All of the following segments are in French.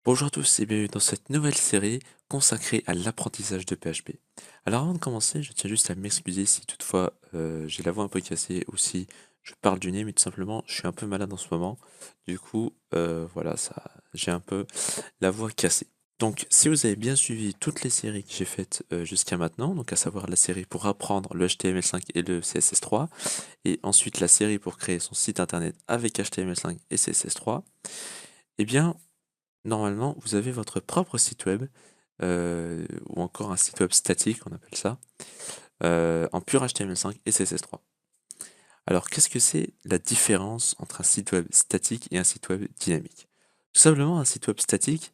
Bonjour à tous et bienvenue dans cette nouvelle série consacrée à l'apprentissage de PHP. Alors avant de commencer, je tiens juste à m'excuser si toutefois j'ai la voix un peu cassée ou si je parle du nez, mais tout simplement je suis un peu malade en ce moment. Du coup, voilà, j'ai un peu la voix cassée. Donc si vous avez bien suivi toutes les séries que j'ai faites jusqu'à maintenant, donc à savoir la série pour apprendre le HTML5 et le CSS3, et ensuite la série pour créer son site internet avec HTML5 et CSS3, eh bien normalement, vous avez votre propre site web, ou encore un site web statique, on appelle ça, en pur HTML5 et CSS3. Alors, qu'est-ce que c'est la différence entre un site web statique et un site web dynamique? Tout simplement, un site web statique,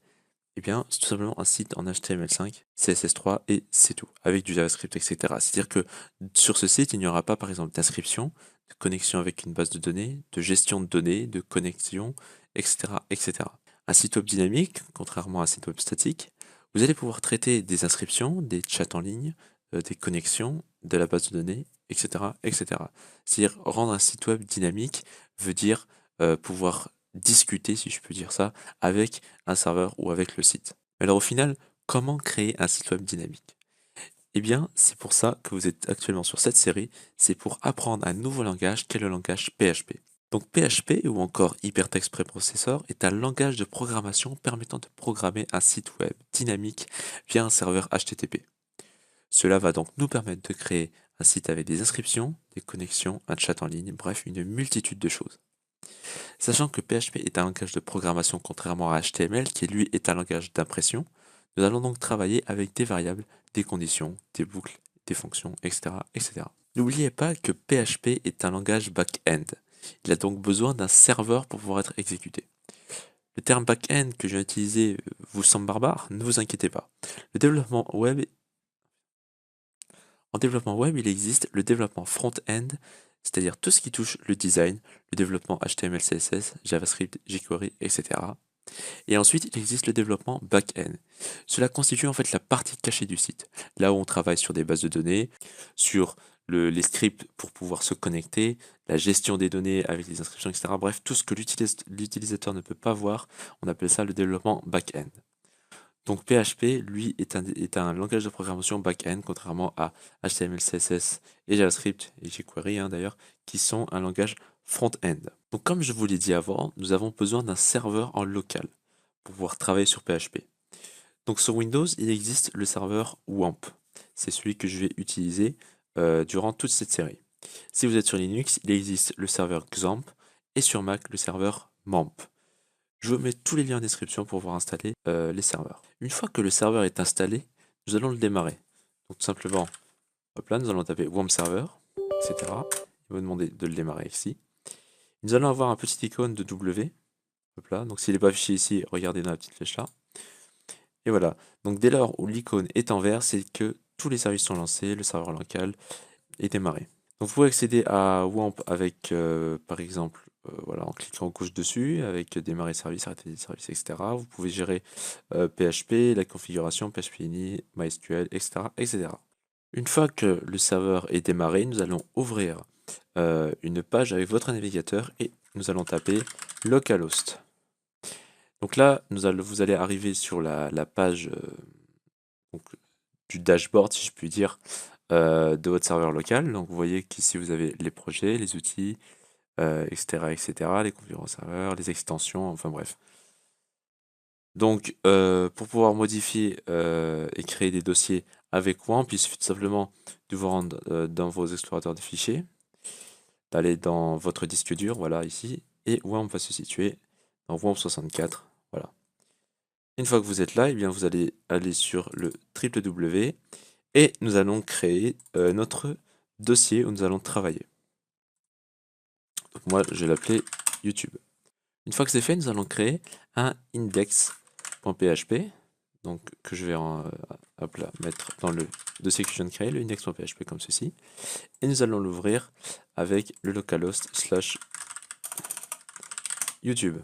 eh bien, c'est tout simplement un site en HTML5, CSS3 et c'est tout, avec du JavaScript, etc. C'est-à-dire que sur ce site, il n'y aura pas, par exemple, d'inscription, de connexion avec une base de données, de gestion de données, de connexion, etc., etc. Un site web dynamique, contrairement à un site web statique, vous allez pouvoir traiter des inscriptions, des chats en ligne, des connexions, de la base de données, etc., etc. C'est-à-dire rendre un site web dynamique veut dire pouvoir discuter, si je peux dire ça, avec un serveur ou avec le site. Alors au final, comment créer un site web dynamique? Eh bien, c'est pour ça que vous êtes actuellement sur cette série, c'est pour apprendre un nouveau langage qu'est le langage PHP. Donc PHP ou encore Hypertext Preprocessor est un langage de programmation permettant de programmer un site web dynamique via un serveur HTTP. Cela va donc nous permettre de créer un site avec des inscriptions, des connexions, un chat en ligne, bref, une multitude de choses. Sachant que PHP est un langage de programmation contrairement à HTML qui lui est un langage d'impression, nous allons donc travailler avec des variables, des conditions, des boucles, des fonctions, etc. etc. N'oubliez pas que PHP est un langage back-end. Il a donc besoin d'un serveur pour pouvoir être exécuté. Le terme back-end que je viens d'utiliser vous semble barbare? Ne vous inquiétez pas. Le développement web, En développement web, il existe le développement front-end, c'est-à-dire tout ce qui touche le design, le développement HTML, CSS, JavaScript, jQuery, etc. Et ensuite, il existe le développement back-end. Cela constitue en fait la partie cachée du site, là où on travaille sur des bases de données, sur les scripts pour pouvoir se connecter, la gestion des données avec les inscriptions, etc. Bref, tout ce que l'utilisateur ne peut pas voir, on appelle ça le développement back-end. Donc PHP, lui, est un langage de programmation back-end, contrairement à HTML, CSS et JavaScript et jQuery d'ailleurs, qui sont un langage front-end. Donc comme je vous l'ai dit avant, nous avons besoin d'un serveur en local pour pouvoir travailler sur PHP. Donc sur Windows, il existe le serveur WAMP. C'est celui que je vais utiliser durant toute cette série. Si vous êtes sur Linux, il existe le serveur XAMPP et sur Mac, le serveur MAMP. Je vous mets tous les liens en description pour pouvoir installer les serveurs. Une fois que le serveur est installé, nous allons le démarrer. Donc tout simplement, hop là, nous allons taper WAMP server, etc. Il va nous demander de le démarrer ici. Nous allons avoir un petit icône de W. Hop là. Donc s'il n'est pas affiché ici, regardez dans la petite flèche là. Et voilà. Donc dès lors où l'icône est en vert, c'est que tous les services sont lancés, le serveur local est démarré. Donc vous pouvez accéder à WAMP avec, par exemple, voilà, en cliquant en gauche dessus, avec démarrer service, arrêter des services, etc. Vous pouvez gérer PHP, la configuration, PHP ini, MySQL, etc., etc. Une fois que le serveur est démarré, nous allons ouvrir une page avec votre navigateur et nous allons taper localhost. Donc là, vous allez arriver sur la page donc, du dashboard, si je puis dire, de votre serveur local. Donc vous voyez qu'ici vous avez les projets, les outils, etc., etc., les configurations serveurs, les extensions, enfin bref. Donc pour pouvoir modifier et créer des dossiers avec WAMP, il suffit tout simplement de vous rendre dans vos explorateurs de fichiers, d'aller dans votre disque dur, voilà ici, et WAMP va se situer dans WAMP 64, voilà. Une fois que vous êtes là, eh bien, vous allez aller sur le www et nous allons créer notre dossier où nous allons travailler. Donc moi, je vais l'appeler YouTube. Une fois que c'est fait, nous allons créer un index.php, donc que je vais hop là, mettre dans le dossier que je viens de créer, le index.php comme ceci, et nous allons l'ouvrir avec le localhost slash YouTube.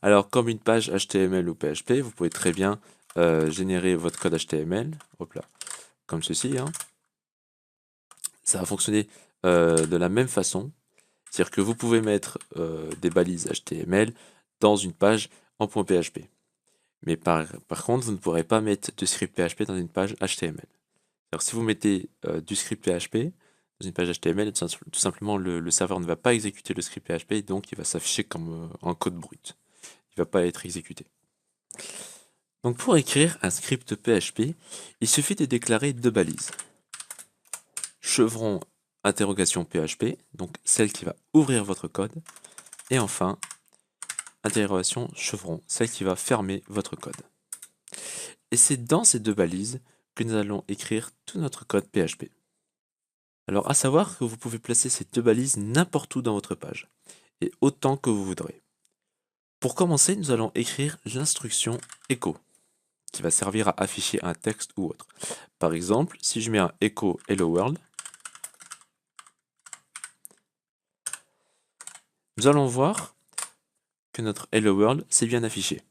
Alors, comme une page HTML ou PHP, vous pouvez très bien générer votre code HTML, hop là, comme ceci. Ça va fonctionner de la même façon. C'est-à-dire que vous pouvez mettre des balises HTML dans une page en .php. Mais par contre, vous ne pourrez pas mettre de script PHP dans une page HTML. Alors si vous mettez du script PHP dans une page HTML, tout simplement le serveur ne va pas exécuter le script PHP, et donc il va s'afficher comme un code brut. Il ne va pas être exécuté. Donc pour écrire un script PHP, il suffit de déclarer deux balises. Chevron interrogation PHP, donc celle qui va ouvrir votre code, et enfin interrogation chevron, celle qui va fermer votre code. Et c'est dans ces deux balises que nous allons écrire tout notre code PHP. Alors à savoir que vous pouvez placer ces deux balises n'importe où dans votre page, et autant que vous voudrez. Pour commencer, nous allons écrire l'instruction echo, qui va servir à afficher un texte ou autre. Par exemple, si je mets un echo hello world, nous allons voir que notre hello world s'est bien affiché.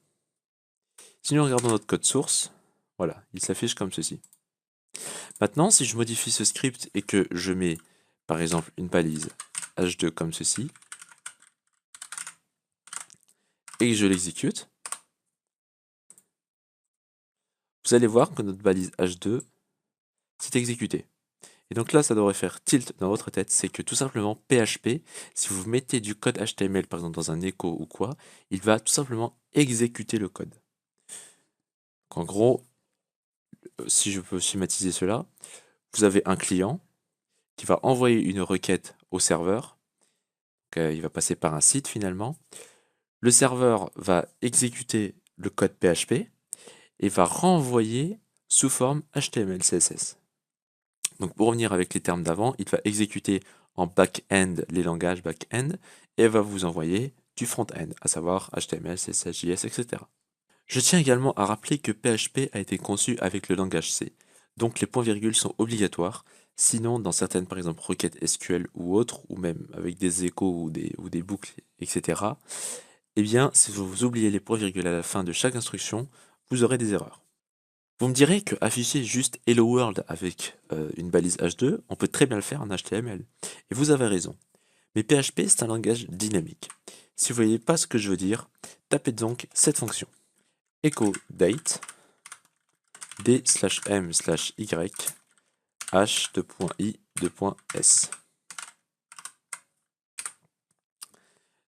Si nous regardons notre code source, voilà, il s'affiche comme ceci. Maintenant, si je modifie ce script et que je mets, par exemple, une balise h2 comme ceci, et que je l'exécute, vous allez voir que notre balise h2 s'est exécutée. Et donc là, ça devrait faire tilt dans votre tête, c'est que tout simplement PHP, si vous mettez du code HTML par exemple dans un echo ou quoi, il va tout simplement exécuter le code. Donc en gros, si je peux schématiser cela, vous avez un client qui va envoyer une requête au serveur, il va passer par un site finalement. Le serveur va exécuter le code PHP et va renvoyer sous forme HTML, CSS. Donc pour revenir avec les termes d'avant, il va exécuter en back-end les langages back-end et va vous envoyer du front-end, à savoir HTML, CSS, JS, etc. Je tiens également à rappeler que PHP a été conçu avec le langage C, donc les points-virgules sont obligatoires, sinon dans certaines par exemple requêtes SQL ou autres, ou même avec des échos ou des boucles, etc., eh bien si vous oubliez les points-virgules à la fin de chaque instruction, vous aurez des erreurs. Vous me direz que afficher juste Hello World avec une balise H2, on peut très bien le faire en HTML. Et vous avez raison. Mais PHP, c'est un langage dynamique. Si vous voyez pas ce que je veux dire, tapez donc cette fonction. Echo date d/m/y h2.i2.s.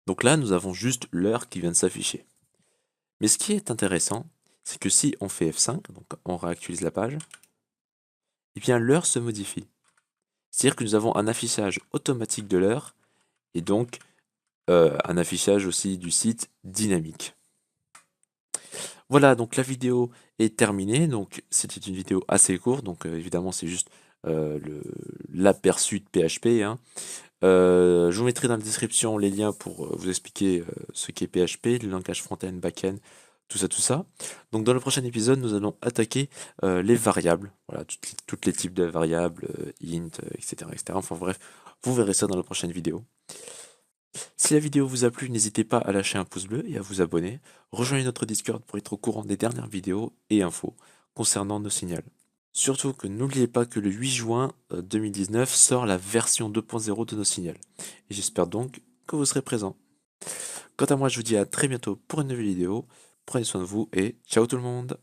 Donc là, nous avons juste l'heure qui vient de s'afficher. Mais ce qui est intéressant, c'est que si on fait F5, donc on réactualise la page, eh bien l'heure se modifie. C'est-à-dire que nous avons un affichage automatique de l'heure et donc un affichage aussi du site dynamique. Voilà, donc la vidéo est terminée. Donc c'était une vidéo assez courte, donc évidemment c'est juste l'aperçu de PHP, hein. Je vous mettrai dans la description les liens pour vous expliquer ce qu'est PHP, le langage front-end, back-end, tout ça, tout ça. Donc dans le prochain épisode, nous allons attaquer les variables, voilà, toutes les types de variables, int, etc., etc. Enfin bref, vous verrez ça dans la prochaine vidéo. Si la vidéo vous a plu, n'hésitez pas à lâcher un pouce bleu et à vous abonner. Rejoignez notre Discord pour être au courant des dernières vidéos et infos concernant nos signals. Surtout que n'oubliez pas que le 8 juin 2019 sort la version 2.0 de nos signals. Et j'espère donc que vous serez présents. Quant à moi, je vous dis à très bientôt pour une nouvelle vidéo. Prenez soin de vous et ciao tout le monde!